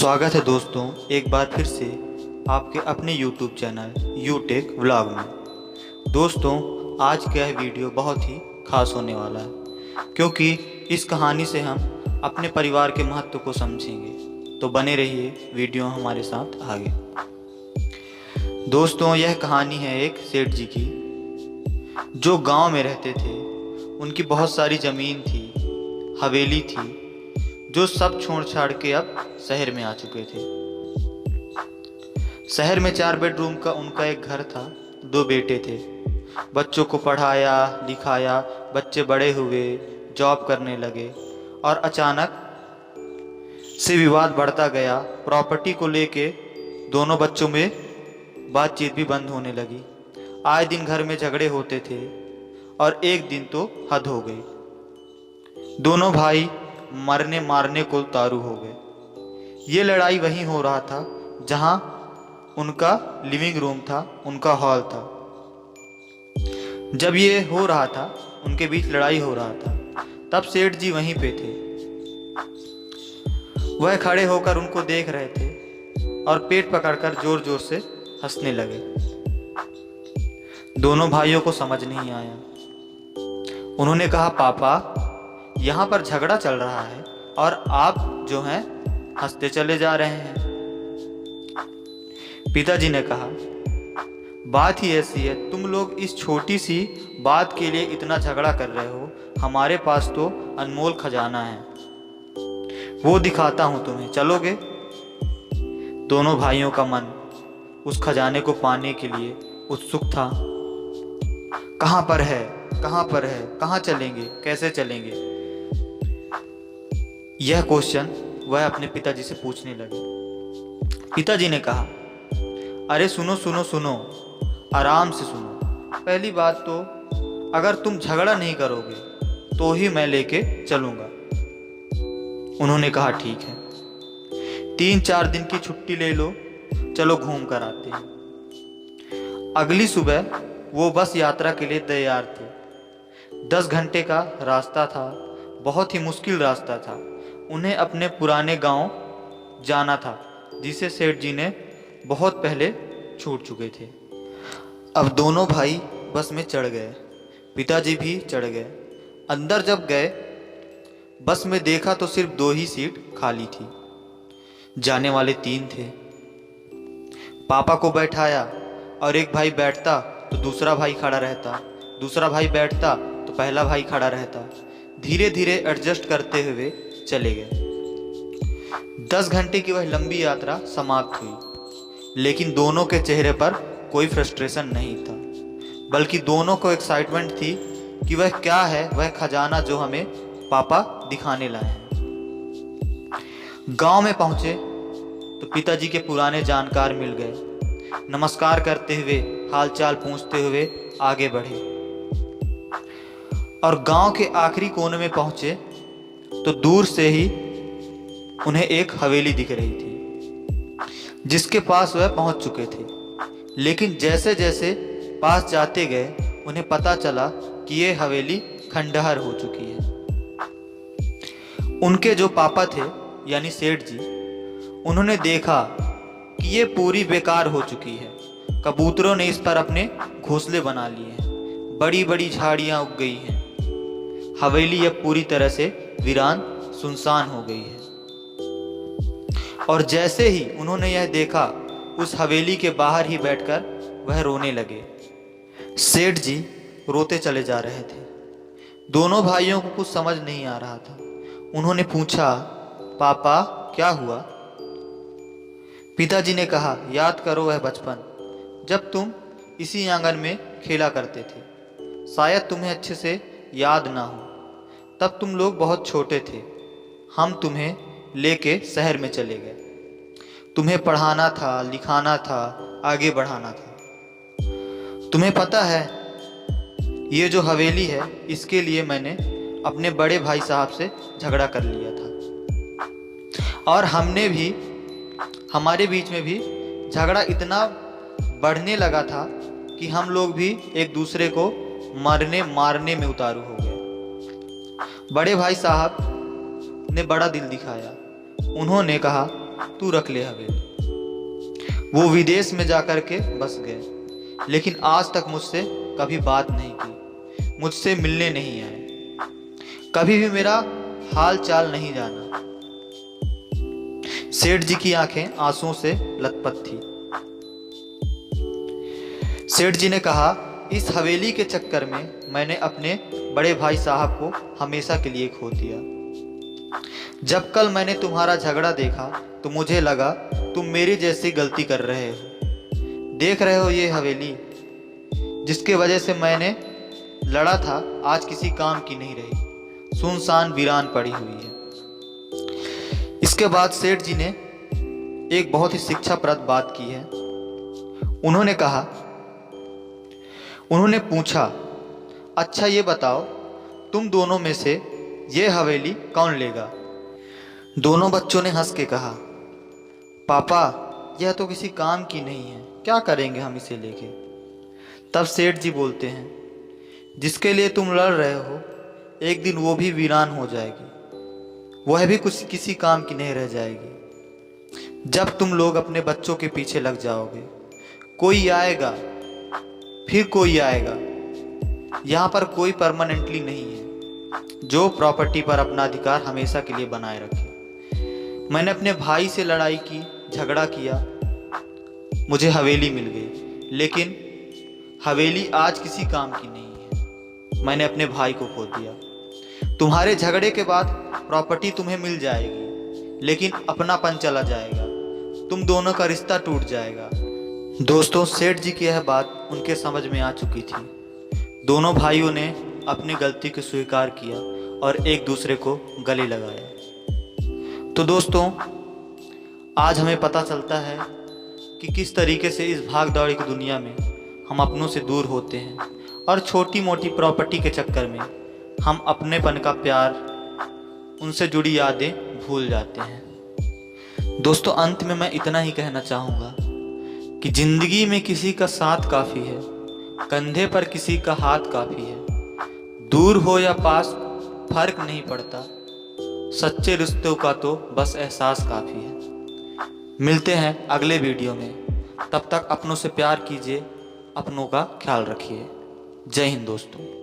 स्वागत है दोस्तों एक बार फिर से आपके अपने YouTube चैनल यूटेक व्लॉग में। दोस्तों आज का यह वीडियो बहुत ही खास होने वाला है क्योंकि इस कहानी से हम अपने परिवार के महत्व को समझेंगे। तो बने रहिए वीडियो हमारे साथ आगे। दोस्तों यह कहानी है एक सेठ जी की जो गांव में रहते थे। उनकी बहुत सारी ज़मीन थी, हवेली थी, जो सब छोड़ छाड़ के अब शहर में आ चुके थे। शहर में 4 बेडरूम का उनका एक घर था। 2 बेटे थे। बच्चों को पढ़ाया लिखाया, बच्चे बड़े हुए, जॉब करने लगे और अचानक से विवाद बढ़ता गया। प्रॉपर्टी को लेके दोनों बच्चों में बातचीत भी बंद होने लगी। आए दिन घर में झगड़े होते थे और एक दिन तो हद हो गई। दोनों भाई मरने मारने को उतारू हो गए। ये लड़ाई वहीं हो रहा था जहां उनका लिविंग रूम था, उनका हॉल था। जब ये हो रहा था, उनके बीच लड़ाई हो रहा था, तब सेठ जी वहीं पे थे। वह खड़े होकर उनको देख रहे थे और पेट पकड़कर जोर जोर से हंसने लगे। दोनों भाइयों को समझ नहीं आया। उन्होंने कहा, पापा यहाँ पर झगड़ा चल रहा है और आप जो हैं हंसते चले जा रहे हैं। पिताजी ने कहा, बात ही ऐसी है, तुम लोग इस छोटी सी बात के लिए इतना झगड़ा कर रहे हो। हमारे पास तो अनमोल खजाना है, वो दिखाता हूं तुम्हें, चलोगे? दोनों भाइयों का मन उस खजाने को पाने के लिए उत्सुक था। कहाँ पर है, कहाँ पर है, कहाँ चलेंगे, कैसे चलेंगे? यह क्वेश्चन वह अपने पिताजी से पूछने लगे। पिताजी ने कहा, अरे सुनो सुनो सुनो, आराम से सुनो। पहली बात तो अगर तुम झगड़ा नहीं करोगे तो ही मैं लेके चलूंगा। उन्होंने कहा, ठीक है, 3-4 दिन की छुट्टी ले लो, चलो घूम कर आते हैं। अगली सुबह वो बस यात्रा के लिए तैयार थे। 10 घंटे का रास्ता था, बहुत ही मुश्किल रास्ता था। उन्हें अपने पुराने गांव जाना था जिसे सेठ जी ने बहुत पहले छोड़ चुके थे। अब दोनों भाई बस में चढ़ गए, पिताजी भी चढ़ गए। अंदर जब गए, बस में देखा तो सिर्फ 2 ही सीट खाली थी। जाने वाले 3 थे। पापा को बैठाया और एक भाई बैठता तो दूसरा भाई खड़ा रहता, दूसरा भाई बैठता तो पहला भाई खड़ा रहता। धीरे धीरे एडजस्ट करते हुए चले गए। 10 घंटे की वह लंबी यात्रा समाप्त हुई, लेकिन दोनों के चेहरे पर कोई फ्रस्ट्रेशन नहीं था, बल्कि दोनों को एक्साइटमेंट थी कि वह क्या है, वह खजाना जो हमें पापा दिखाने लाए हैं। गांव में पहुंचे तो पिताजी के पुराने जानकार मिल गए। नमस्कार करते हुए, हालचाल पूछते हुए आगे बढ़े और गांव के आखिरी कोने में पहुंचे तो दूर से ही उन्हें एक हवेली दिख रही थी जिसके पास वह पहुंच चुके थे। लेकिन जैसे जैसे पास जाते गए, उन्हें पता चला कि यह हवेली खंडहर हो चुकी है। उनके जो पापा थे यानी सेठ जी, उन्होंने देखा कि ये पूरी बेकार हो चुकी है। कबूतरों ने इस पर अपने घोंसले बना लिए हैं, बड़ी बड़ी झाड़ियां उग गई हैं। हवेली अब पूरी तरह से वीरान सुनसान हो गई है। और जैसे ही उन्होंने यह देखा, उस हवेली के बाहर ही बैठकर वह रोने लगे। सेठ जी रोते चले जा रहे थे। दोनों भाइयों को कुछ समझ नहीं आ रहा था। उन्होंने पूछा, पापा क्या हुआ? पिताजी ने कहा, याद करो वह बचपन जब तुम इसी आंगन में खेला करते थे। शायद तुम्हें अच्छे से याद ना हो, तब तुम लोग बहुत छोटे थे। हम तुम्हें लेके शहर में चले गए। तुम्हें पढ़ाना था, लिखाना था, आगे बढ़ाना था। तुम्हें पता है, ये जो हवेली है, इसके लिए मैंने अपने बड़े भाई साहब से झगड़ा कर लिया था और हमारे बीच में भी झगड़ा इतना बढ़ने लगा था कि हम लोग भी एक दूसरे को मरने मारने में उतारू हो गए। बड़े भाई साहब ने बड़ा दिल दिखाया। उन्होंने कहा, तू रख ले हवेली। वो विदेश में जाकर के बस गए, लेकिन आज तक मुझसे कभी बात नहीं की, मुझसे मिलने नहीं आए, कभी भी मेरा हाल चाल नहीं जाना। सेठ जी की आंखें आंसुओं से लथपथ थी। सेठ जी ने कहा, इस हवेली के चक्कर में मैंने अपने बड़े भाई साहब को हमेशा के लिए खो दिया। जब कल मैंने तुम्हारा झगड़ा देखा तो मुझे लगा तुम मेरी जैसी गलती कर रहे हो। देख रहे हो ये हवेली जिसके वजह से मैंने लड़ा था, आज किसी काम की नहीं रही, सुनसान वीरान पड़ी हुई है। इसके बाद सेठ जी ने एक बहुत ही शिक्षाप्रद बात की है। उन्होंने पूछा, अच्छा ये बताओ, तुम दोनों में से ये हवेली कौन लेगा? दोनों बच्चों ने हंस के कहा, पापा यह तो किसी काम की नहीं है, क्या करेंगे हम इसे लेके। तब सेठ जी बोलते हैं, जिसके लिए तुम लड़ रहे हो एक दिन वो भी वीरान हो जाएगी, वह भी कुछ किसी काम की नहीं रह जाएगी। जब तुम लोग अपने बच्चों के पीछे लग जाओगे, कोई आएगा फिर कोई आएगा। यहाँ पर कोई परमानेंटली नहीं है जो प्रॉपर्टी पर अपना अधिकार हमेशा के लिए बनाए रखे। मैंने अपने भाई से लड़ाई की, झगड़ा किया, मुझे हवेली मिल गई, लेकिन हवेली आज किसी काम की नहीं है। मैंने अपने भाई को खो दिया। तुम्हारे झगड़े के बाद प्रॉपर्टी तुम्हें मिल जाएगी, लेकिन अपनापन चला जाएगा, तुम दोनों का रिश्ता टूट जाएगा। दोस्तों, सेठ जी की यह बात उनके समझ में आ चुकी थी। दोनों भाइयों ने अपनी गलती को स्वीकार किया और एक दूसरे को गले लगाया। तो दोस्तों, आज हमें पता चलता है कि किस तरीके से इस भाग दौड़ की दुनिया में हम अपनों से दूर होते हैं और छोटी मोटी प्रॉपर्टी के चक्कर में हम अपनेपन का प्यार, उनसे जुड़ी यादें भूल जाते हैं। दोस्तों, अंत में मैं इतना ही कहना चाहूँगा कि जिंदगी में किसी का साथ काफ़ी है, कंधे पर किसी का हाथ काफ़ी है। दूर हो या पास फर्क नहीं पड़ता, सच्चे रिश्तों का तो बस एहसास काफ़ी है। मिलते हैं अगले वीडियो में, तब तक अपनों से प्यार कीजिए, अपनों का ख्याल रखिए। जय हिंद दोस्तों।